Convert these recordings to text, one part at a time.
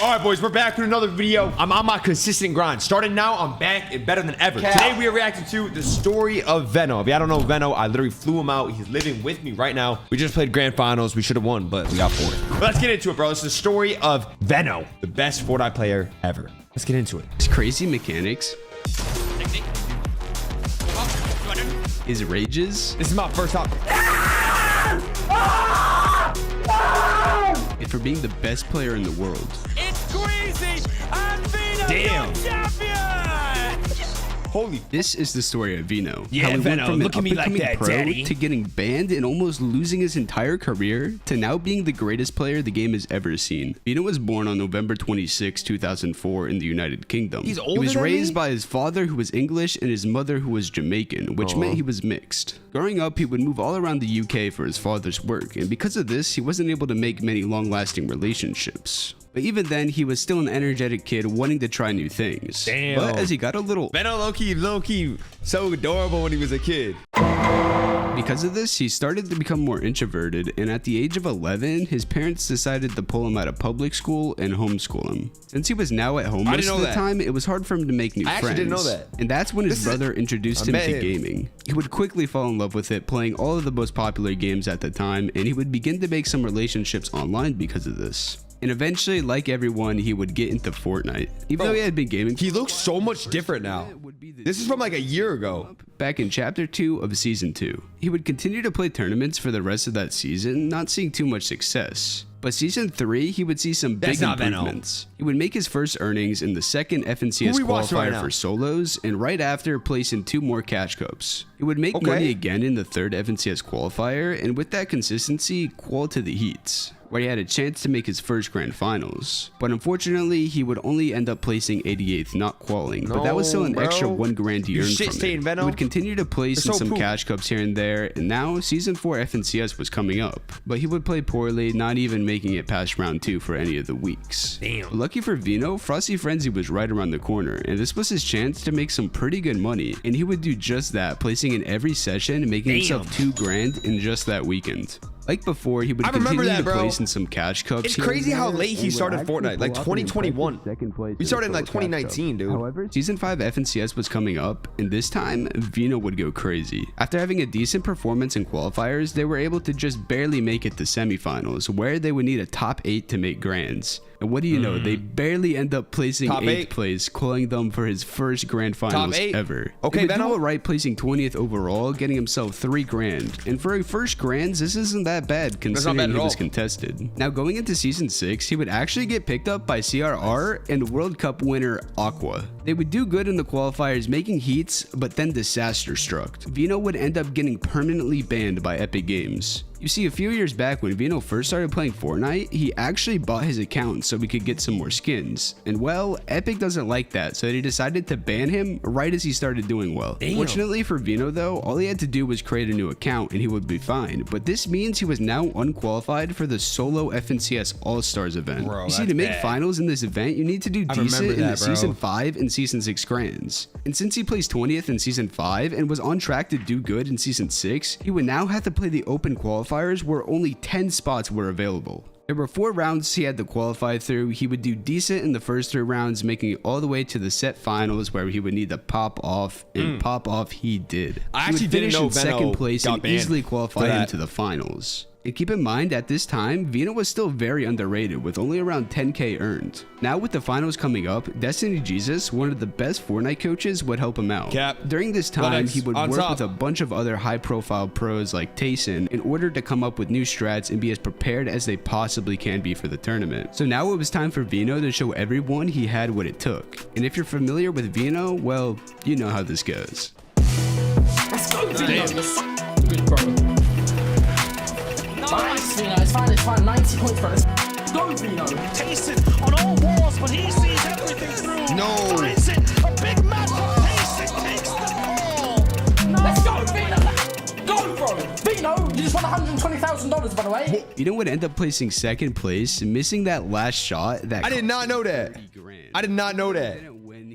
All right, boys, we're back with another video. I'm on my consistent grind. Starting now, I'm back and better than ever. Today, we are reacting to the story of Veno. If y'all don't know Veno, I literally flew him out. He's living with me right now. We just played grand finals. We should have won, but we got fourth. But let's get into it, bro. It's the story of Veno, the best Fortnite player ever. Let's get into it. His crazy mechanics. His rages. This is my first top. And for being the best player in the world. It's Queasy and Veno. Damn. Champion. Holy. This is the story of Veno. Yeah, How he Veno, went from look an at me like up-and-coming that, pro daddy. to getting banned and almost losing his entire career to now being the greatest player the game has ever seen. Veno was born on November 26, 2004 in the United Kingdom. He's older He was than raised me? by his father who was English and his mother who was Jamaican, which meant he was mixed. Growing up, he would move all around the UK for his father's work, and because of this, he wasn't able to make many long-lasting relationships. But even then, he was still an energetic kid wanting to try new things. Damn. But as he got a little... Veno low-key, so adorable when he was a kid. Because of this, he started to become more introverted, and at the age of 11, his parents decided to pull him out of public school and homeschool him. Since he was now at home most of the time, it was hard for him to make new friends. I actually didn't know that. And that's when his brother introduced him to gaming. He would quickly fall in love with it, playing all of the most popular games at the time, and he would begin to make some relationships online because of this. And eventually, like everyone, he would get into Fortnite. Even though he had been gaming, He looks so much different now. This is from like a year ago. Back in chapter 2 of season 2. He would continue to play tournaments for the rest of that season, not seeing too much success. But season 3, he would see some big improvements. He would make his first earnings in the second FNCS qualifier for solos, and right after place in 2 more catch cups. He would make money again in the third FNCS qualifier, and with that consistency, qual to the heats, where he had a chance to make his first grand finals. But unfortunately, he would only end up placing 88th, not qualling. But that was still an extra $1 grand he earned from it. He would continue to place in some cash cups here and there, and now season 4 FNCS was coming up. But he would play poorly, not even making it past round 2 for any of the weeks. Damn. But lucky for Veno, Frosty Frenzy was right around the corner, and this was his chance to make some pretty good money. And he would do just that, placing in every session, making himself $2 grand in just that weekend. Like before, he would continue to place in some catch cups. It's crazy how late he started Fortnite, like 2021. We started in like 2019, dude. However, season 5 FNCS was coming up, and this time, Veno would go crazy. After having a decent performance in qualifiers, they were able to just barely make it to semifinals, where they would need a top 8 to make grands. And what do you know? They barely end up placing 8th place, calling them for his first grand finals ever. Okay, Veno all right, placing 20th overall, getting himself $3 grand. And for a first grands, this isn't that bad considering he was contested. Now going into season 6, he would actually get picked up by CRR and World Cup winner Aqua. They would do good in the qualifiers, making heats, but then disaster struck. Veno would end up getting permanently banned by Epic Games. You see, a few years back when Veno first started playing Fortnite, he actually bought his account so we could get some more skins. And well, Epic doesn't like that, so they decided to ban him right as he started doing well. Fortunately for Veno though, all he had to do was create a new account and he would be fine. But this means he was now unqualified for the solo FNCS All-Stars event. You see, to make finals in this event, you need to do decent in the season 5 and season 6 grands. And since he placed 20th in season 5 and was on track to do good in season 6, he would now have to play the open qualifiers where only 10 spots were available. There were 4 rounds he had to qualify through. He would do decent in the first 3 rounds, making it all the way to the set finals where he would need to pop off, and pop off he did. I actually didn't know Veno second place and easily qualify into the finals. And keep in mind, at this time, Veno was still very underrated with only around 10k earned. Now with the finals coming up, Destiny Jesus, one of the best Fortnite coaches, would help him out. During this time, he would work with a bunch of other high-profile pros like Tayson in order to come up with new strats and be as prepared as they possibly can be for the tournament. So now it was time for Veno to show everyone he had what it took. And if you're familiar with Veno, well, you know how this goes. Let's go, Veno. Good, bro. Nice, Veno. It's fine. 90 points, bro. Let's go, Veno. Tayson on all walls, but he sees everything through. No. Tayson, a big match. Tayson takes the ball. Let's go, Veno. Go, bro. Veno, you just won $120,000, by the way. Veno would end up placing second place, missing that last shot. I did not know that. I did not know that.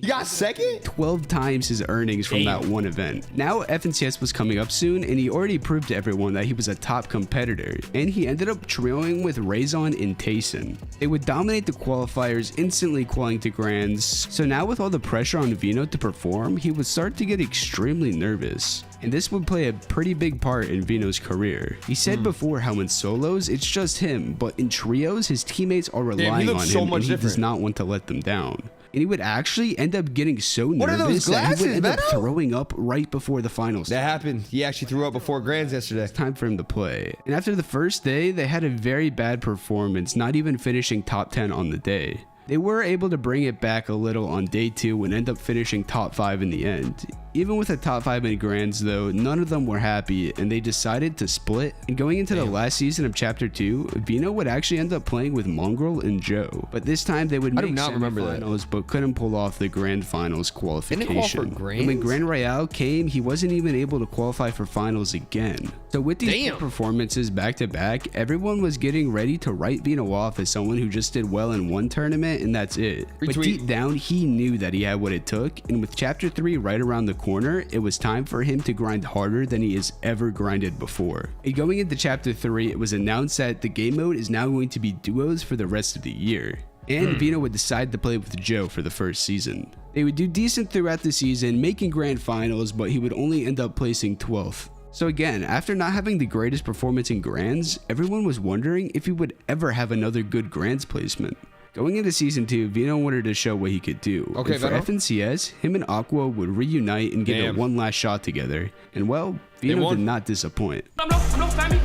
He got second? 12 times his earnings from that one event. Now FNCS was coming up soon, and he already proved to everyone that he was a top competitor, and he ended up trioing with Raison and Tayson. They would dominate the qualifiers, instantly qualifying to grands. So now with all the pressure on Veno to perform, he would start to get extremely nervous. And this would play a pretty big part in Veno's career. He said before how in solos, it's just him, but in trios, his teammates are relying on him, and he does not want to let them down. And he would actually end up getting so nervous that he would end up throwing up right before the finals. That happened. He actually threw up before grands yesterday. It's time for him to play. And after the first day, they had a very bad performance, not even finishing top 10 on the day. They were able to bring it back a little on day 2 and end up finishing top 5 in the end. Even with a top 5 in grands though, none of them were happy and they decided to split. And going into the last season of chapter 2, Veno would actually end up playing with Mongrel and Joe. But this time they would make semifinals but couldn't pull off the grand finals qualification. And when Grand Royale came, he wasn't even able to qualify for finals again. So with these performances back to back, everyone was getting ready to write Veno off as someone who just did well in one tournament and that's it. But deep down, he knew that he had what it took, and with chapter 3 right around the corner, it was time for him to grind harder than he has ever grinded before. And going into chapter 3, it was announced that the game mode is now going to be duos for the rest of the year. And Veno would decide to play with Joe for the first season. They would do decent throughout the season, making grand finals, but he would only end up placing 12th. So again, after not having the greatest performance in grands, everyone was wondering if he would ever have another good grands placement. Going into season 2, Veno wanted to show what he could do. And for FNCS, him and Aqua would reunite and get a one last shot together. And well, Veno did not disappoint. I'm low, family.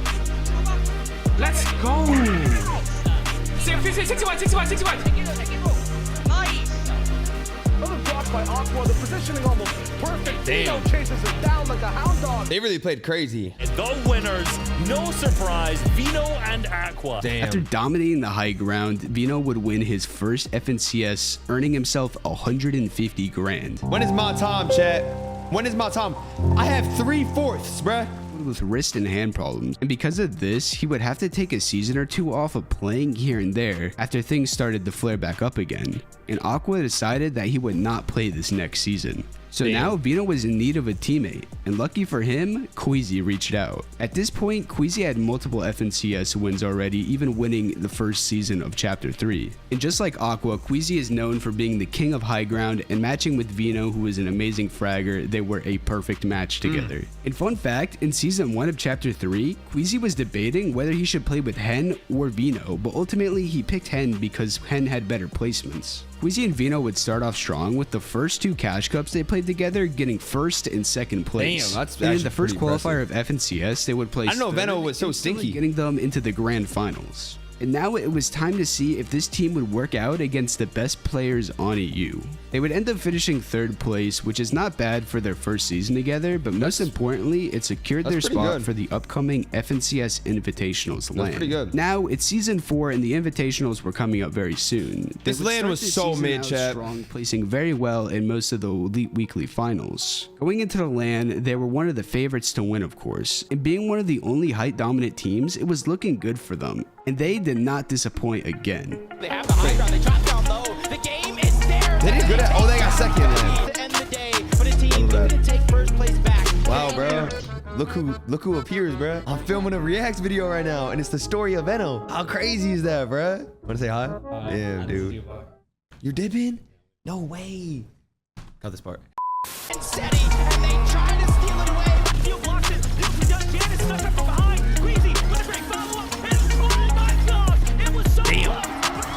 Let's go. 61. Another block by Aqua. The positioning almost perfect. Veno chases it down like a hound dog. They really played crazy. The winners, no surprise, Veno and Aqua. After dominating the high ground, Veno would win his first FNCS, earning himself 150 grand. When is my time, chat? When is my time? I have 3/4, bruh. With wrist and hand problems, and because of this, he would have to take a season or 2 off of playing here and there after things started to flare back up again. And Aqua decided that he would not play this next season. So now Veno was in need of a teammate, and lucky for him, Queasy reached out. At this point, Queasy had multiple FNCS wins already, even winning the first season of Chapter 3. And just like Aqua, Queasy is known for being the king of high ground, and matching with Veno, who is an amazing fragger, they were a perfect match together. And fun fact, in Season 1 of Chapter 3, Queasy was debating whether he should play with Hen or Veno, but ultimately he picked Hen because Hen had better placements. Queasy and Veno would start off strong with the first 2 cash cups they played together getting 1st and 2nd place. Damn, that's and in the first qualifier of FNCS, they would place I know Veno was so stinky, getting them into the grand finals. And now it was time to see if this team would work out against the best players on EU. They would end up finishing 3rd place, which is not bad for their first season together, but most importantly, it secured their spot for the upcoming FNCS Invitationals LAN. Pretty good. Now, it's Season 4 and the Invitationals were coming up very soon. This LAN was so mid, chat. Strong, placing very well in most of the Elite Weekly Finals. Going into the LAN, they were one of the favorites to win, of course. And being one of the only height-dominant teams, it was looking good for them. And they did not disappoint again. They have the high ground, they drop down low. The game is there. They did good at, oh, they got second. To end the day for the team to take first place back. Wow, bro. Look who appears, bro. I'm filming a reacts video right now, and it's the story of Veno. How crazy is that, bro? Want to say hi? Damn, dude. You're dipping? No way. Cut this part. And Seti, and they try to steal it away. Field blocks it. This is done. Janice stuck up from behind. Queasy with a great follow-up. And oh my God, it was so close.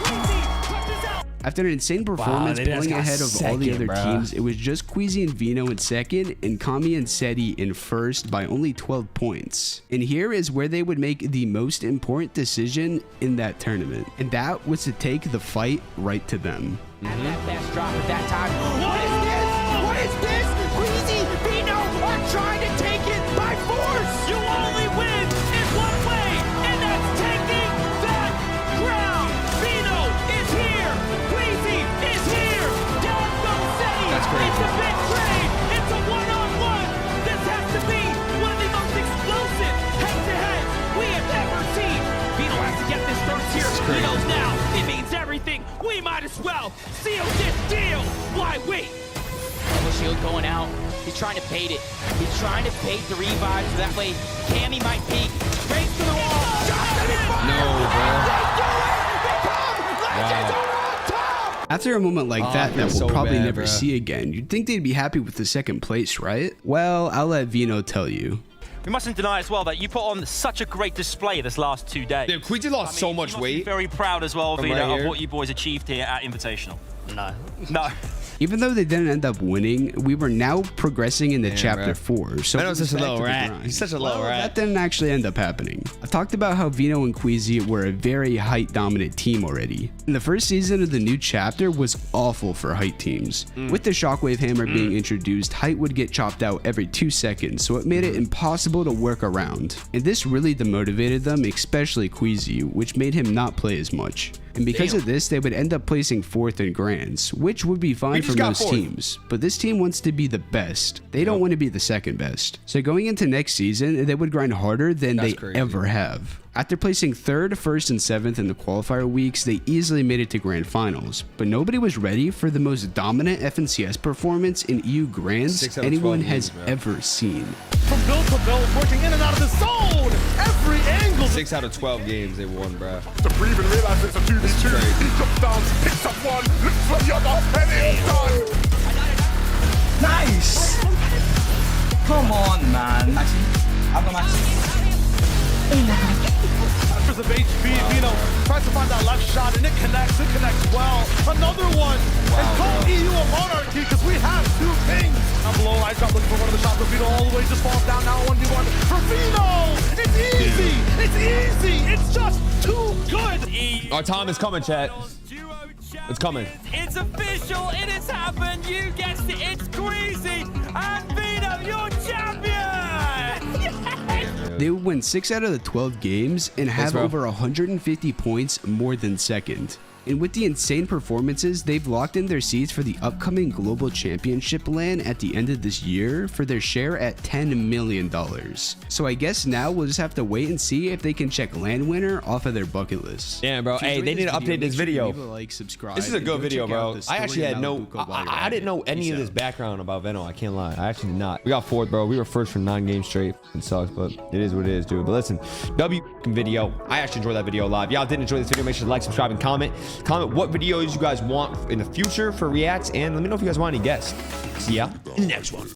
Queasy touches out. After an insane performance pulling ahead of all the other teams, it was just Queasy and Veno in 2nd and Kami and Seti in 1st by only 12 points. And here is where they would make the most important decision in that tournament, and that was to take the fight right to them. And that best drop at that time. What is this? What is this? Queasy, Veno are trying to take it by force. You only win in one way, and that's taking that crown. Veno is here. Queasy is here. Down goes Seti. That's crazy. It's a big trade. It's a one-on-one. This has to be one of the most explosive head-to-head we have ever seen. Veno has to get this first here. He knows now. It means everything. We might as as well seals this deal. Why wait? Double shield going out. He's trying to bait it. He's trying to bait the revive so that way Cammy might peek. Straight to the wall. No, bro. After a moment like that we'll so probably bad, never bro. see again, you'd think they'd be happy with the second place, right? Well, I'll let Veno tell you. We mustn't deny as well that you put on such a great display this last 2 days. Dude, Queasy lost so you much must be weight. very proud as well, From Veno, right of here. what you boys achieved here at Invitational. No. Even though they didn't end up winning, we were now progressing into chapter bro. 4. So Veno's it was such a back little to the rat. grind. He's such a little rat. That didn't actually end up happening. I've talked about how Veno and Queasy were a very height dominant team already. And the first season of the new chapter was awful for height teams. With the shockwave hammer being introduced, height would get chopped out every 2 seconds, so it made it impossible to work around. And this really demotivated them, especially Queasy, which made him not play as much. And because of this, they would end up placing 4th in Grands, which would be fine for most teams. But this team wants to be the best. They don't want to be the second best. So going into next season, they would grind harder than they ever have. After placing 3rd, 1st, and 7th in the qualifier weeks, they easily made it to Grand Finals. But nobody was ready for the most dominant FNCS performance in EU Grands anyone has ever seen. From build to build, working in and out of the zone. Every angle. 6 out of 12 games they won, bro. To breathe and realize it's a 2v2. He jumps down, picks up one, looks for the other, and it's done. Nice! Come on, man. I've got Maxi. Members of HB, Veno tries to find that left shot and it connects well. Another one. And call EU a monarchy because we have 2 kings. Down below, I got looking for one of the shots, but Veno all the way just falls down now 1v1 for Veno. It's easy. It's easy. It's just too good. Our time is coming, chat. It's coming. It's official. It has happened. You guessed it. It's Queasy and Veno, your champion. They would win 6 out of the 12 games and have bro. over 150 points more than second. And with the insane performances, they've locked in their seats for the upcoming Global Championship LAN at the end of this year for their share at $10 million. So I guess now we'll just have to wait and see if they can check LAN winner off of their bucket list. Damn, bro. If you Hey, enjoyed they need to update this make sure you video. leave a like, subscribe, This is a and good go video, check out bro. the I story actually of had no, Maluka while you're I at didn't it. know any Peace of this out. background about Veno. I can't lie. I actually did not. We got 4th, bro. We were 1st for 9 games straight. It sucks, but it is what it is, dude. But listen, video. I actually enjoyed that video live. Y'all did enjoy this video. Make sure to like, subscribe, and comment. Comment what videos you guys want in the future for reacts, and let me know if you guys want any guests. See ya in the next one.